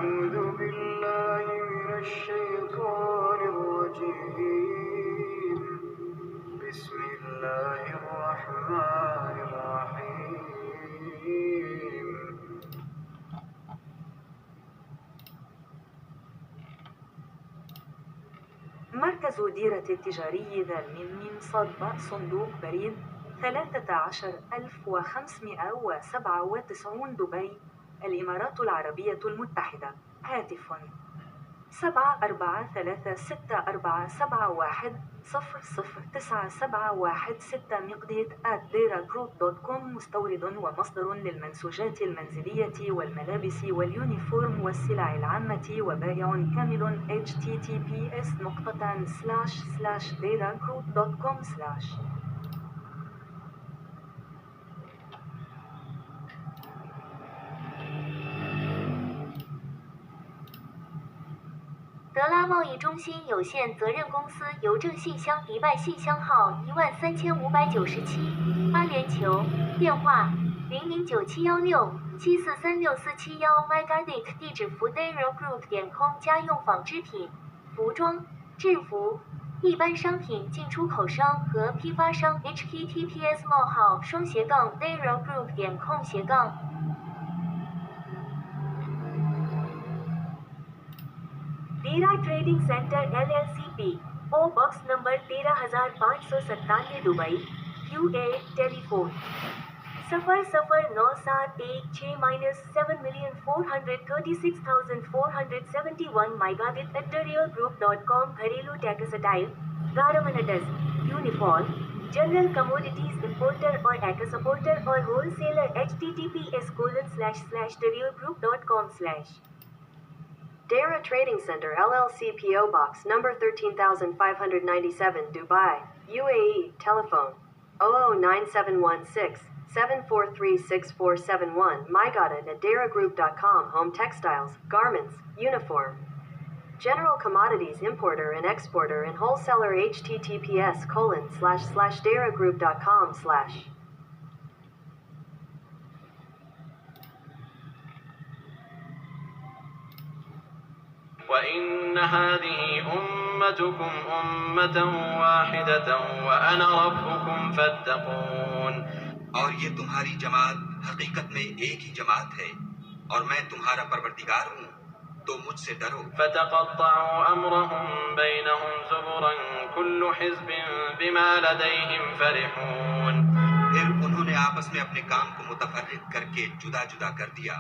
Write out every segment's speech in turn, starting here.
أعوذ بالله من الشيطان الرجيم. بسم الله الرحمن الرحيم. مركز ديرة التجاري ذا الميم صاد باء صندوق بريد 13597 دبي الإمارات العربية المتحدة. هاتف 743647100971 مقديت @deragroup.com. مستورد ومصدر للمنسوجات المنزلية والملابس واليونيفورم والسلع العامة وبائع كامل. https://deragroup.com/德拉贸易中心有限责任公司邮政信箱迪拜信箱号13597，阿联酋，电话009716743647，MyGardic 地址服deragroup.com。家用纺织品、服装、制服、一般商品进出口商和批发商。https://deragroup.com/。डेरा trading centre LLCP O box number 13597 Dubai UAE। Telephone 00971-7,436,471। mygadit@deragroup.com। घरेलू textile, garments, uniform, general commodities importer और एक्सपोर्टर और wholesaler. https://deragroup.com/। Dera Trading Center LLC PO Box number 13597 Dubai, UAE. Telephone 0097167436471. mygadit@deragroup.com. Home textiles, garments, uniform, general commodities importer and exporter and wholesaler. https://deragroup.com/. وإن هذه أمتكم أمة واحدة وأنا ربكم فاتقون। और ये तुम्हारी जमात हकीकत में एक ही जमात है और मैं तुम्हारा परवरदिगार हूँ, तो मुझसे डरो। فتقطعوا أمرهم بينهم زبرا كل حزب بما لديهم فرحون। फिर उन्होंने आपस में अपने काम को मुतफर्रिक करके जुदा जुदा कर दिया।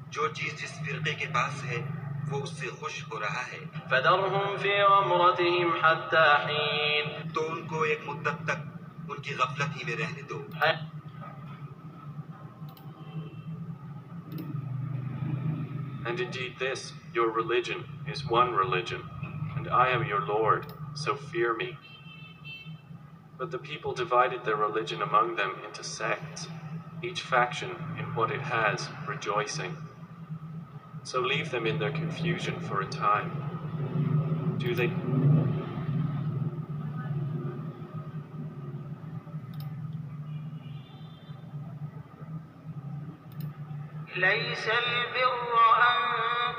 जो चीज जिस फिरके के पास है वो उससे खुश हो रहा है। فذرهم في غمرتهم حتى حين। तो उनको एक मुद्दत तक उनकी गफलत ही में रहने दो। And indeed this, your religion, is one religion, and I am your Lord, so fear me. But the people divided their religion among them into sects, each faction in what it has, rejoicing. So leave them in their confusion for a time. Do they... ليس البر أن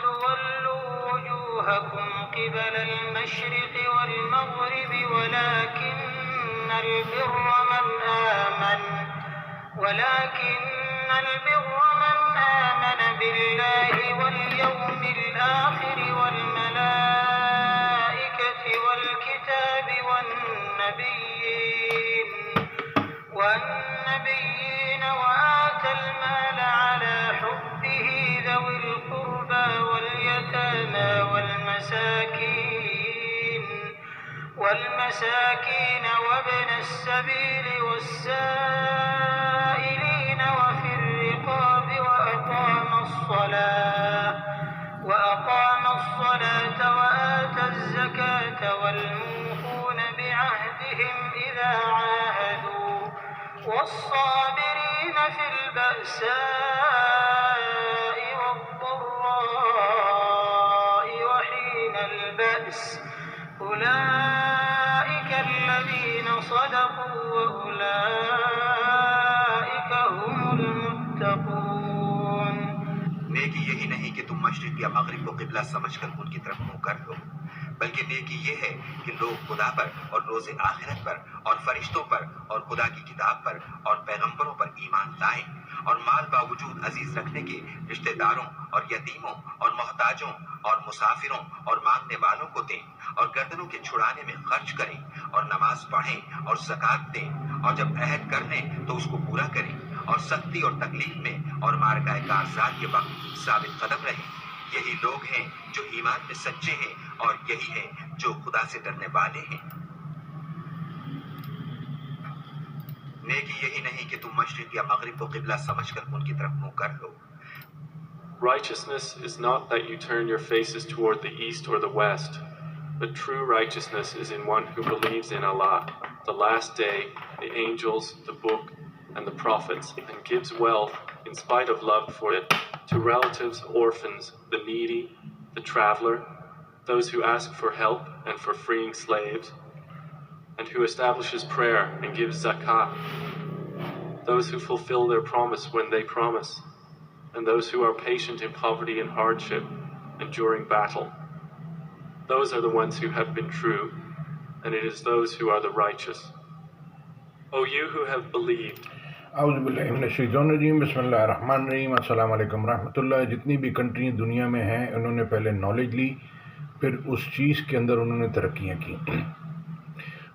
تولوا وجوهكم قبل المشرق والمغرب ولكن البر من آمن بالله واليوم الآخر والملائكة والكتاب والنبيين وآتى المال على حبه ذوي القربى واليتامى والمساكين وابن السبيل والسائلين وفي الرقاب وأقام الصلاة وآتى الزكاة والموفون بعهدهم إذا عاهدوا والصابرين في البأساء والضراء وحين البأس أولئك الذين صدقوا وأولئك هم المتقون۔ नेकी यही नहीं कि तुम मशरिक या मगरिब को किबला समझकर उनकी तरफ मुंह कर लो, बल्कि नेकी ये है कि लोग खुदा पर और रोज़े आखिरत पर और फरिश्तों पर और खुदा की किताब पर और पैगंबरों पर ईमान लाएं और माल बावजूद अजीज रखने के रिश्तेदारों और यतीमों और मोहताजों और मुसाफिरों और मांगने वालों को दें और गर्दनों के छुड़ाने में खर्च करें और नमाज पढ़ें और ज़कात दें और जब अहद कर लें तो उसको पूरा करें और सख्ती और तकलीफ में और मारकाए कारज़ात के वक्त साबित कदम रहें। यही लोग हैं जो ईमान में सच्चे हैं और यही हैं जो खुदा से डरने वाले हैं। नेकी यही नहीं कि तुम मशरिक या मगरिब को किबला समझकर उनकी तरफ मुंह कर लो। Righteousness is not that you turn your faces toward the east or the west, but true righteousness is in one who believes in Allah, the last day, the angels, the book, and the prophets, and gives wealth in spite of love for it to relatives, orphans, the needy, the traveler, those who ask for help and for freeing slaves, and who establishes prayer and gives zakat, those who fulfill their promise when they promise, and those who are patient in poverty and hardship and during battle. Those are the ones who have been true, and it is those who are the righteous. O you who have believed, औज़ुबिल्लाहिमिनश्शैतानिर्रजीम बिस्मिल्लाहिर्रहमानिर्रहीम अस्सलाम वालेकुम रहमतुल्लाह। जितनी भी country दुनिया में हैं उन्होंने पहले नॉलेज ली, फिर उस चीज़ के अंदर उन्होंने तरक्कियाँ की।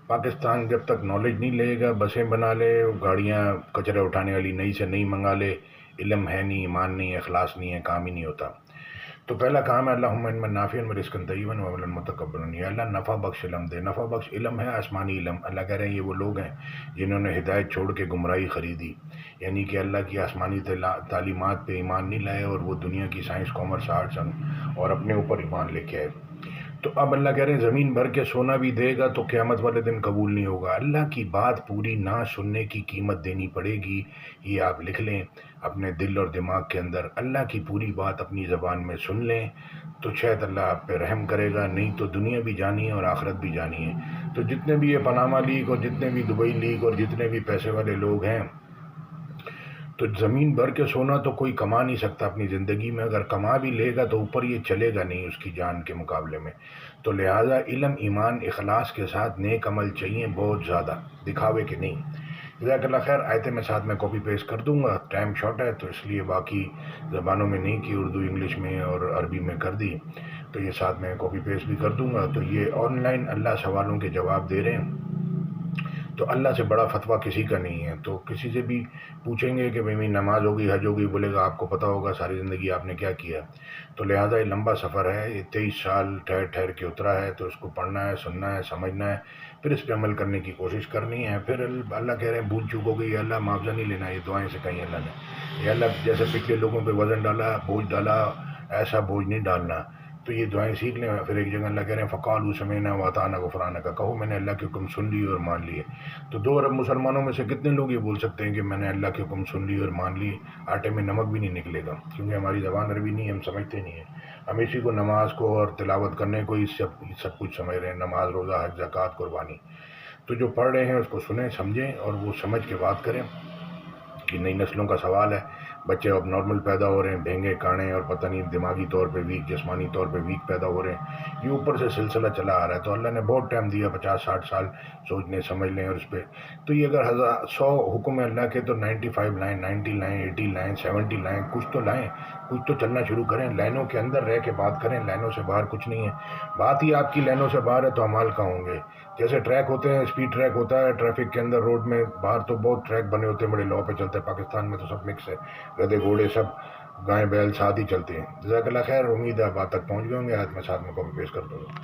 पाकिस्तान जब तक नॉलेज नहीं लेगा, बसें बना ले, गाड़ियाँ कचरे उठाने वाली नई से नई मंगा ले, इल्म है नहीं, ईमान नहीं है, अखलास नहीं है, काम ही नहीं होता। तो पहला काम है अल्लाहुम्मा इल्मन नाफ़िअन व रिज़्क़न तय्यबन व अमलन मुतक़ब्बलन। या अल्लाह नफ़ा बख्श इल्म दे। नफ़ा बख्श इल्म है आसमानी इल्म। अल्लाह कह रहे हैं ये वो लोग हैं जिन्होंने हिदायत छोड़ के गुमराही ख़रीदी, यानी कि अल्लाह की आसमानी तालीमात पे ईमान नहीं लाए और वो दुनिया की साइंस, कॉमर्स, आर्ट्स और अपने ऊपर ईमान लेके आए। तो अब अल्लाह कह रहे हैं ज़मीन भर के सोना भी देगा तो क़यामत वाले दिन कबूल नहीं होगा। अल्लाह की बात पूरी ना सुनने की कीमत देनी पड़ेगी। ये आप लिख लें अपने दिल और दिमाग के अंदर। अल्लाह की पूरी बात अपनी ज़बान में सुन लें तो शायद अल्लाह आप पे रहम करेगा, नहीं तो दुनिया भी जानी है और आखिरत भी जानी है। तो जितने भी ये पनामा लीग और जितने भी दुबई लीग और जितने भी पैसे वाले लोग हैं, तो ज़मीन भर के सोना तो कोई कमा नहीं सकता अपनी ज़िंदगी में। अगर कमा भी लेगा तो ऊपर ये चलेगा नहीं उसकी जान के मुकाबले में। तो लिहाजा इल्म, ईमान, इखलास के साथ नेक अमल चाहिए बहुत ज़्यादा, दिखावे के नहीं। जज़ाकल्लाह खैर। आयतें मैं साथ में कॉपी पेस्ट कर दूँगा, टाइम शॉर्ट है तो इसलिए बाकी ज़बानों में नहीं की, उर्दू, इंग्लिश में और अरबी में कर दी, तो ये साथ में कॉपी पेस्ट भी कर दूँगा। तो ये ऑनलाइन अल्लाह सवालों के जवाब दे रहे हैं, तो अल्लाह से बड़ा फतवा किसी का नहीं है। तो किसी से भी पूछेंगे कि भाई नमाज होगी, हज होगी, बोलेगा आपको पता होगा सारी ज़िंदगी आपने क्या किया। तो लिहाजा ये लंबा सफ़र है, ये 23 साल ठहर ठहर के उतरा है, तो इसको पढ़ना है, सुनना है, समझना है, फिर इस पर अमल करने की कोशिश करनी है। फिर अल्लाह कह रहे हैं भूल चूक हो गई, अल्लाह मुआवजा नहीं लेना, ये दुआएं से कहीं अल्लाह ने। ये अल्लाह जैसे पिछले लोगों पर वज़न डाला, बोझ डाला, ऐसा बोझ नहीं डालना। तो ये दुआएं सीख लें। फिर एक जगह अल्लाह कह रहे हैं फ़क़ालू समीअना व अताअना गुफ़रानक का, कहो मैंने अल्लाह के हुक्म सुन लिए और मान लिए। तो 2 अरब मुसलमानों में से कितने लोग ये बोल सकते हैं कि मैंने अल्लाह के हुक्म सुन लिए और मान लिए? आटे में नमक भी नहीं निकलेगा, क्योंकि हमारी ज़बान अरबी नहीं है, हम समझते नहीं हैं। हम इसी को नमाज को और तिलावत करने को ही सब कुछ समझ रहे हैं, नमाज, रोज़ा, हज, ज़कात, कुर्बानी। तो जो पढ़ रहे हैं उसको सुने, समझें और वो समझ के बात करें कि नई नस्लों का सवाल है। बच्चे अब नॉर्मल पैदा हो रहे हैं, भेंगे, काणे और पता नहीं दिमागी तौर पे वीक, जिस्मानी तौर पे वीक पैदा हो रहे हैं। ये ऊपर से सिलसिला चला आ रहा है। तो अल्लाह ने बहुत टाइम दिया, 50-60 साल सोचने समझ लें और उस पर। तो ये अगर 100 हुक्म है अल्लाह के तो 95 लाएँ, 90 लाएँ, 80 लाएँ, 70 लाएँ, कुछ तो लाएँ, कुछ तो चलना शुरू करें। लाइनों के अंदर रह के बात करें, लाइनों से बाहर कुछ नहीं है। बात ही आपकी लाइनों से बाहर है तो अमाल का होंगे। जैसे ट्रैक होते हैं, स्पीड ट्रैक होता है ट्रैफिक के अंदर, रोड में, बाहर तो बहुत ट्रैक बने होते हैं, बड़े लॉ पे चलते हैं। पाकिस्तान में तो सब मिक्स है, गधे घोड़े सब, गाय बैल साथ ही चलते हैं। जज़ाकल्लाह खैर। उम्मीद है बात तक पहुँच गए होंगे। आज मैं साथ में कॉपी पेस्ट कर दूँगा।